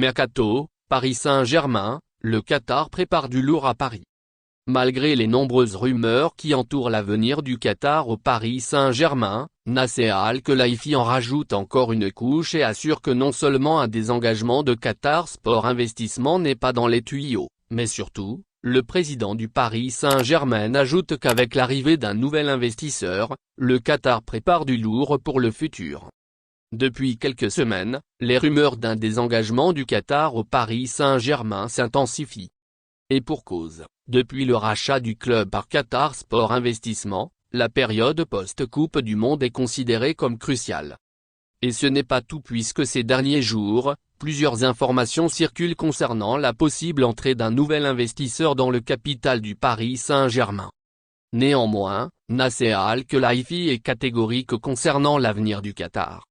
Mercato, Paris Saint-Germain, le Qatar prépare du lourd à Paris. Malgré les nombreuses rumeurs qui entourent l'avenir du Qatar au Paris Saint-Germain, Nasser Al-Khelaifi en rajoute encore une couche et assure que non seulement un désengagement de Qatar Sport Investissement n'est pas dans les tuyaux, mais surtout, le président du Paris Saint-Germain ajoute qu'avec l'arrivée d'un nouvel investisseur, le Qatar prépare du lourd pour le futur. Depuis quelques semaines, les rumeurs d'un désengagement du Qatar au Paris Saint-Germain s'intensifient. Et pour cause, depuis le rachat du club par Qatar Sport Investissement, la période post-Coupe du Monde est considérée comme cruciale. Et ce n'est pas tout puisque ces derniers jours, plusieurs informations circulent concernant la possible entrée d'un nouvel investisseur dans le capital du Paris Saint-Germain. Néanmoins, Nasser Al-Khelaifi est catégorique concernant l'avenir du Qatar.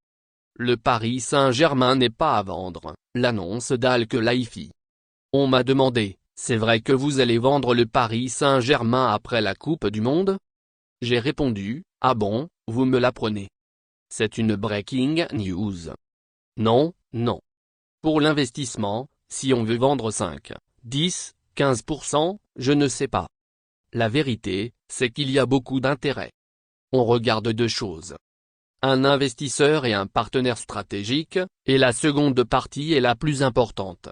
Le Paris Saint-Germain n'est pas à vendre, l'annonce d'Al-Khelaifi. On m'a demandé, c'est vrai que vous allez vendre le Paris Saint-Germain après la Coupe du Monde? J'ai répondu, ah bon, vous me l'apprenez. C'est une breaking news. Non, non. Pour l'investissement, si on veut vendre 5, 10, 15%, je ne sais pas. La vérité, c'est qu'il y a beaucoup d'intérêt. On regarde deux choses. Un investisseur et un partenaire stratégique, et la seconde partie est la plus importante.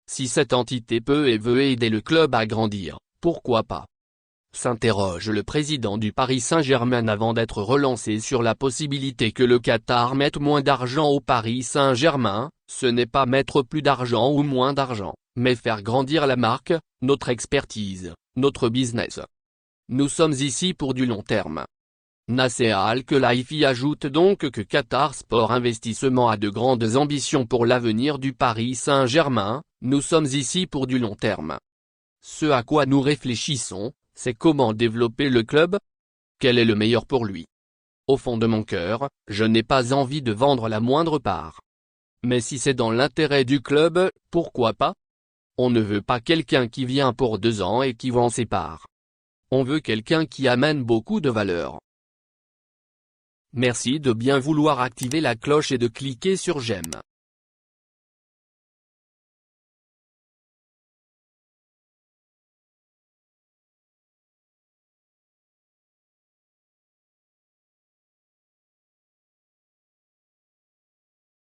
Si cette entité peut et veut aider le club à grandir, pourquoi pas? S'interroge le président du Paris Saint-Germain avant d'être relancé sur la possibilité que le Qatar mette moins d'argent au Paris Saint-Germain. Ce n'est pas mettre plus d'argent ou moins d'argent, mais faire grandir la marque, notre expertise, notre business. Nous sommes ici pour du long terme. Nasser Al-Khelaifi ajoute donc que Qatar Sport Investissement a de grandes ambitions pour l'avenir du Paris Saint-Germain. Nous sommes ici pour du long terme. Ce à quoi nous réfléchissons, c'est comment développer le club. Quel est le meilleur pour lui? Au fond de mon cœur, je n'ai pas envie de vendre la moindre part. Mais si c'est dans l'intérêt du club, pourquoi pas? On ne veut pas quelqu'un qui vient pour 2 ans et qui vend ses parts. On veut quelqu'un qui amène beaucoup de valeur. Merci de bien vouloir activer la cloche et de cliquer sur j'aime.